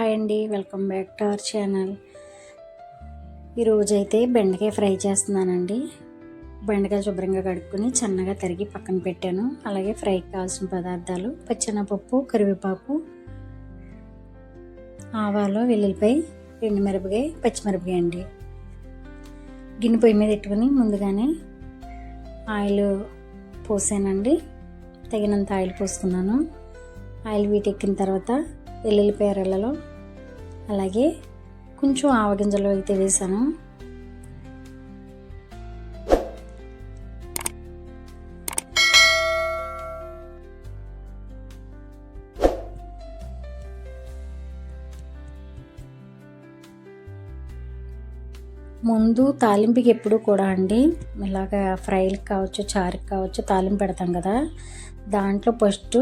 Hi అండి, welcome back to our channel. ఈరోజైతే బెండకాయ ఫ్రై చేస్తున్నానండి. బెండకాయ శుభ్రంగా కడుక్కొని సన్నగా తరిగి పక్కన పెట్టాను. అలాగే ఫ్రైకి కావాల్సిన పదార్థాలు: పచ్చెనపప్పు, కరివేపాకు, ఆవాలు, వెల్లుల్లిపాయ, ఎండుమిరపకాయ, పచ్చిమిరపకాయ అండి. గిన్నె పొయ్యి మీద పెట్టుకుని ముందుగానే ఆయిల్ పోసానండి. తగినంత ఆయిల్ పోసుకున్నాను. ఆయిల్ వీటెక్కిన తర్వాత వెల్లుల్లిపాయ రెల్లలో అలాగే కొంచెం ఆవగింజలు అయితే వేసాను. ముందు తాలింపుకి ఎప్పుడు కూడా అండి ఇలాగ ఫ్రైలకు కావచ్చు, చారుకి కావచ్చు, తాలింపు పెడతాం కదా, దాంట్లో ఫస్ట్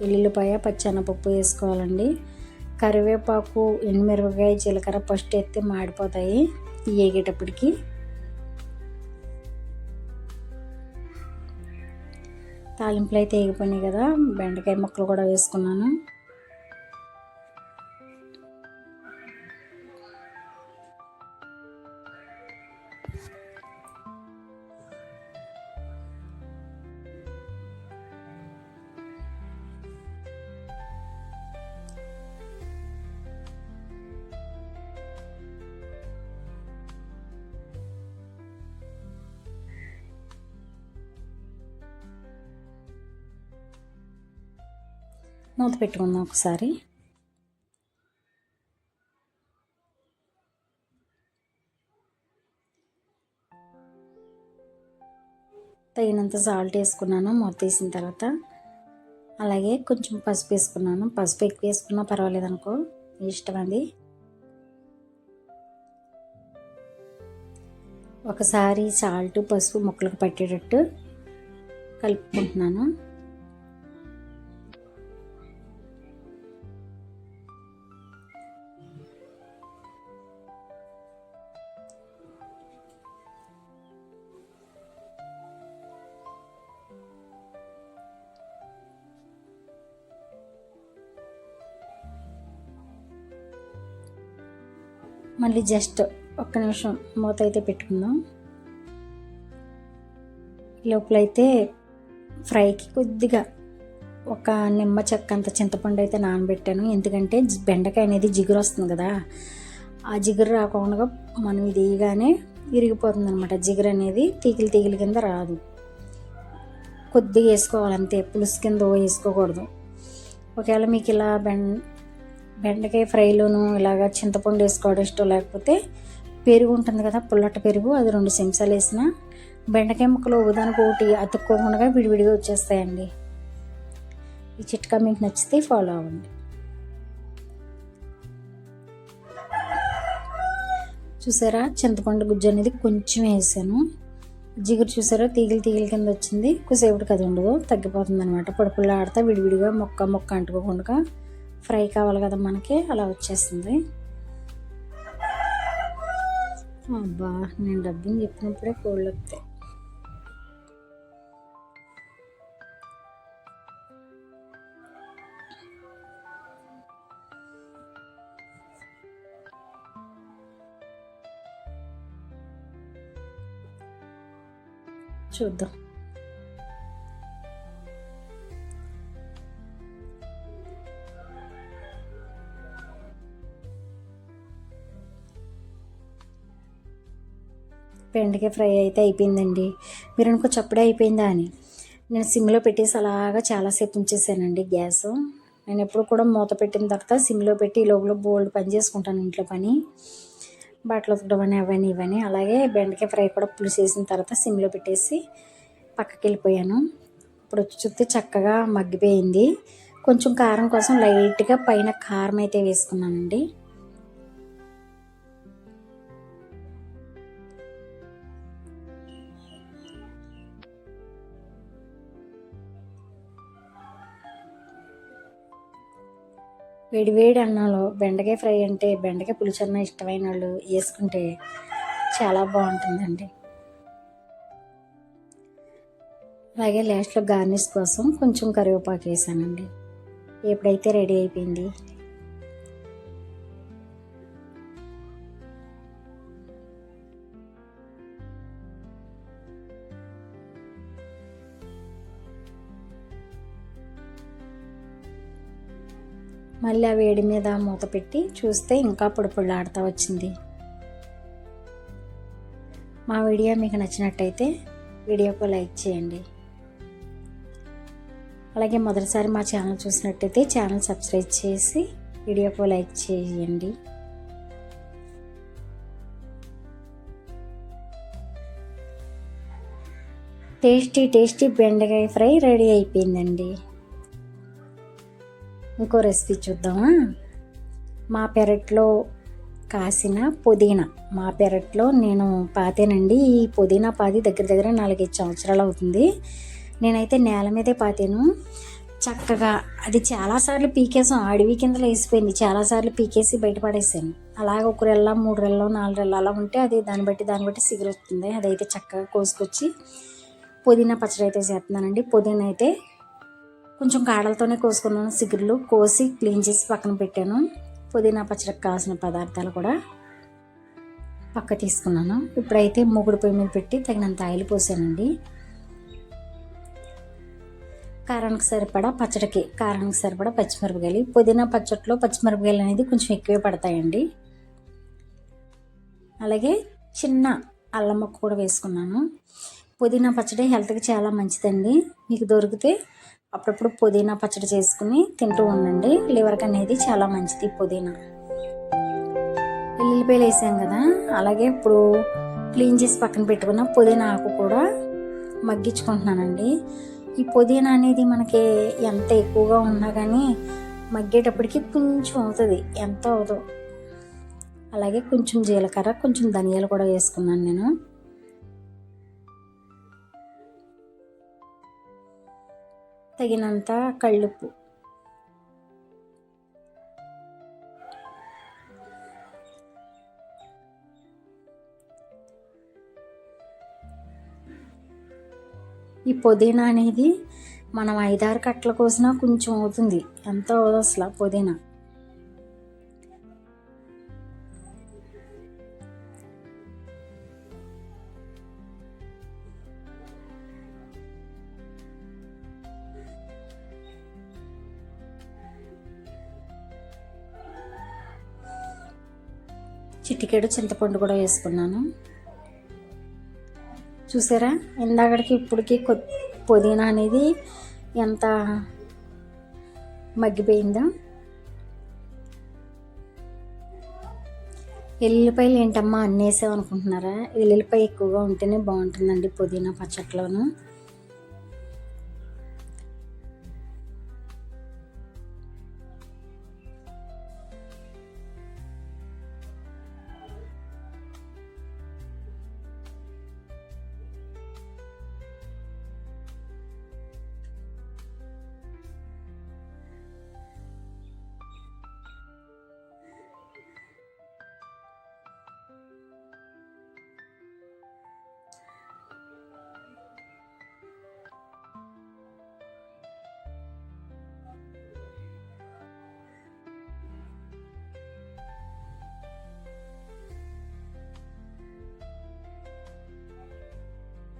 వెల్లుల్లిపాయ, పచ్చెనపప్పు వేసుకోవాలండి. కరివేపాకు, ఎండుమిరపకాయ, జీలకర్ర ఫస్ట్ వేస్తే మాడిపోతాయి వేగేటప్పటికి. తాలింపులు అయితే వేగిపోయినాయి కదా, బెండకాయ ముక్కలు కూడా వేసుకున్నాను. మూత పెట్టుకుందాం ఒకసారి. తగినంత సాల్ట్ వేసుకున్నాను మూత తీసిన తర్వాత. అలాగే కొంచెం పసుపు వేసుకున్నాను. పసుపు ఎక్కువ వేసుకున్నా పర్వాలేదు అనుకో, ఇష్టం అది. ఒకసారి సాల్ట్, పసుపు ముక్కలకు పట్టేటట్టు కలుపుకుంటున్నాను. మళ్ళీ జస్ట్ ఒక్క నిమిషం మూత అయితే పెట్టుకుందాం. లోపలైతే ఫ్రైకి కొద్దిగా ఒక నిమ్మ చెక్క అంత చింతపండు అయితే నానబెట్టాను. ఎందుకంటే బెండకాయ అనేది జిగురు వస్తుంది కదా, ఆ జిగురు రాకుండా మనం ఇది వేయగానే విరిగిపోతుంది అనమాట. జిగురు అనేది తీగిలి కింద రాదు. కొద్దిగా వేసుకోవాలి అంతే, పులుసు కింద వేసుకోకూడదు. ఒకవేళ మీకు ఇలా బెండకాయ ఫ్రైలోను ఇలాగ చింతపండు వేసుకోవడం ఇష్టం లేకపోతే పెరుగు ఉంటుంది కదా, పుల్లట పెరుగు, అది 2 చెంచాలు వేసిన బెండకాయ ముక్కలు ఒకదానికి ఒకటి అతుక్కోకుండా విడివిడిగా వచ్చేస్తాయండి. ఈ చిట్కా మీకు నచ్చితే ఫాలో అవ్వండి. చూసారా, చింతపండు గుజ్జు అనేది కొంచెం వేసాను. జిగురు చూసారా, తీగిలి కింద వచ్చింది. కొద్దిసేపటికి అది ఉండదు, తగ్గిపోతుంది అనమాట. పొడిపుల్లా ఆడితే విడివిడిగా మొక్క అంటుకోకుండా ఫ్రై కావాలి కదా మనకి, అలా వచ్చేస్తుంది. అబ్బా, నేను డబ్బుని చెప్పినప్పుడే కోళ్ళు వస్తాయి. చూద్దాం. బెండకాయ ఫ్రై అయితే అయిపోయిందండి. మీరు అనుకోవచ్చు అప్పుడే అయిపోయిందా అని. నేను సిమ్లో పెట్టేసి అలాగా చాలాసేపు ఉంచేసానండి గ్యాస్. నేను ఎప్పుడు కూడా మూత పెట్టిన తర్వాత సిమ్లో పెట్టి లోపల బోల్డ్ పని చేసుకుంటాను, ఇంట్లో పని, బట్టలు ఉతకడం అని అవన్నీ ఇవన్నీ. అలాగే బెండకాయ ఫ్రై కూడా పులుసు వేసిన తర్వాత సిమ్లో పెట్టేసి పక్కకి వెళ్ళిపోయాను. ఇప్పుడు వచ్చి చూస్తే చక్కగా మగ్గిపోయింది. కొంచెం కారం కోసం లైట్గా పైన కారం అయితే వేసుకున్నానండి. వేడివేడి అన్నంలో బెండకాయ ఫ్రై అంటే, బెండకాయ పులుసు అన్న ఇష్టమైన వాళ్ళు వేసుకుంటే చాలా బాగుంటుందండి. అలాగే లాస్ట్లో గార్నిష్ కోసం కొంచెం కరివేపాకు వేసానండి. ఎప్పుడైతే రెడీ అయిపోయింది. మళ్ళీ ఆ వేడి మీద మూత పెట్టి చూస్తే ఇంకా పొడి పొడిలాడుతూ వచ్చింది. మా వీడియో మీకు నచ్చినట్టయితే వీడియోకు లైక్ చేయండి. అలాగే మొదటిసారి మా ఛానల్ చూసినట్టయితే ఛానల్ సబ్స్క్రైబ్ చేసి వీడియోకు లైక్ చేయండి. టేస్టీ టేస్టీ బెండకాయ ఫ్రై రెడీ అయిపోయిందండి. ఇంకో రెసిపీ చూద్దామా? మా పెరట్లో కాసిన పుదీనా. మా పెరట్లో నేను పాతేనండి. ఈ పుదీనా పాతి దగ్గర దగ్గర 4-5 సంవత్సరాలు అవుతుంది. నేనైతే నేల మీదే పాతాను. చక్కగా అది చాలాసార్లు పీకేసాం. అడవి కింద వేసిపోయింది. చాలాసార్లు పీకేసి బయటపడేసాను. అలాగ 1 రెల్ల 3 రెల్లో 4 రెల్లో అలా ఉంటే అది దాన్ని బట్టి సిగురు వస్తుంది. అదైతే చక్కగా కోసుకొచ్చి పుదీనా పచ్చడి అయితే చేస్తున్నానండి. పుదీనా అయితే కొంచెం కాడలతోనే కోసుకున్నాను. సిగురులు కోసి క్లీన్ చేసి పక్కన పెట్టాను. పుదీనా పచ్చడికి కావాల్సిన పదార్థాలు కూడా పక్క తీసుకున్నాను. ఇప్పుడైతే మూగుడు పొయ్యి మీద పెట్టి తగినంత ఆయిల్ పోసానండి. కారానికి సరిపడా పచ్చడికి కారానికి సరిపడా పచ్చిమిరపకాయలు. పుదీనా పచ్చడిలో పచ్చిమిరపకాయలు అనేది కొంచెం ఎక్కువే పడతాయండి. అలాగే చిన్న అల్లం ముక్క కూడా వేసుకున్నాను. పుదీనా పచ్చడి హెల్త్కి చాలా మంచిదండి. మీకు దొరికితే అప్పుడప్పుడు పుదీనా పచ్చడి చేసుకుని తింటూ ఉండండి. లివర్కి అనేది చాలా మంచిది పుదీనా. ఎల్లుల్లిపాయలు వేసాం కదా, అలాగే ఇప్పుడు క్లీన్ చేసి పక్కన పెట్టుకున్న పుదీనా ఆకు కూడా మగ్గించుకుంటున్నానండి. ఈ పుదీనా అనేది మనకి ఎంత ఎక్కువగా ఉన్నా కానీ మగ్గేటప్పటికి కొంచెం అవుతుంది, ఎంత అవుతుందో. అలాగే కొంచెం జీలకర్ర, కొంచెం ధనియాలు కూడా వేసుకున్నాను నేను. తగినంత కళ్ళుప్పు. ఈ పుదీనా అనేది మనం 5-6 కట్టల కోసినా కొంచెం అవుతుంది, ఎంత అవుతుంది అసలు పుదీనా. చిటికెడు చింతపండు కూడా వేసుకున్నాను. చూసారా, ఇందాకడికి ఇప్పటికి పుదీనా అనేది ఎంత మగ్గిపోయిందో. ఎల్లుల్లిపాయలు ఏంటమ్మా అన్నేసావు అనుకుంటున్నారా? ఎల్లుల్లిపాయ ఎక్కువగా ఉంటేనే బాగుంటుందండి పుదీనా పచ్చట్లోను.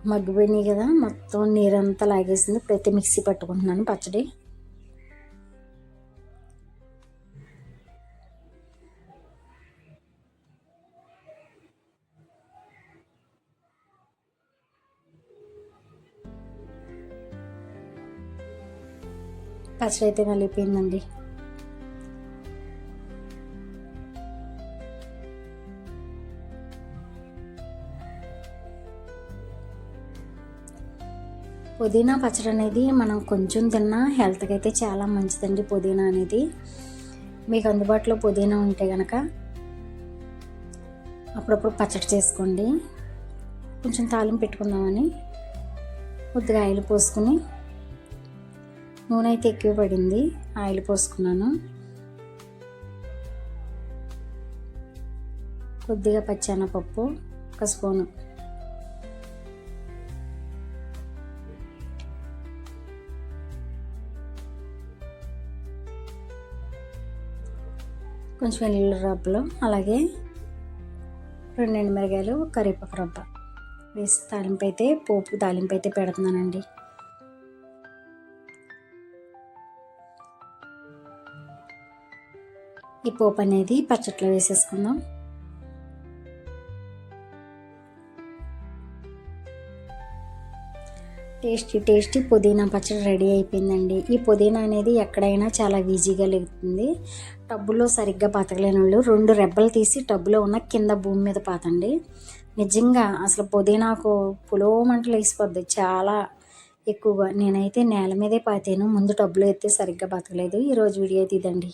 మగ్గిపోయినాయి కదా, మొత్తం నీరంతా లాగేసింది. ఇప్పుడైతే మిక్సీ పట్టుకుంటున్నాను పచ్చడి. పచ్చడి అయితే నలిగిపోయిందండి. పుదీనా పచ్చడి అనేది మనం కొంచెం తిన్నా హెల్త్కి అయితే చాలా మంచిదండి. పుదీనా అనేది మీకు అందుబాటులో పుదీనా ఉంటే కనుక అప్పుడప్పుడు పచ్చడి చేసుకోండి. కొంచెం తాలింపు పెట్టుకుందామని కొద్దిగా ఆయిల్ పోసుకుని, నూనె అయితే ఎక్కువ పడింది, ఆయిల్ పోసుకున్నాను. కొద్దిగా పచ్చెనపప్పు 1 స్పూను, కొంచెం వెల్లుల్లి రబ్బలు, అలాగే 2 ఎండుమిరగాయలు, కరివేపాకు రబ్బ వేసి తాలింపు అయితే పెడుతున్నానండి. ఈ పోపు అనేది పచ్చట్లో వేసేసుకుందాం. టేస్టీ పుదీనా పచ్చడి రెడీ అయిపోయిందండి. ఈ పుదీనా అనేది ఎక్కడైనా చాలా ఈజీగా లేగుతుంది. టబ్బులో సరిగ్గా పాతకలేని వాళ్ళు 2 రెబ్బలు తీసి టబ్బులో ఉన్న కింద భూమి మీద పాతండి. నిజంగా అసలు పుదీనాకు పులోమంటలు వేసిపోద్ది చాలా ఎక్కువగా. నేనైతే నేల మీదే పాతాను. ముందు టబ్బులో అయితే సరిగ్గా బతకలేదు. ఈరోజు వీడియో అయితే ఇదండి.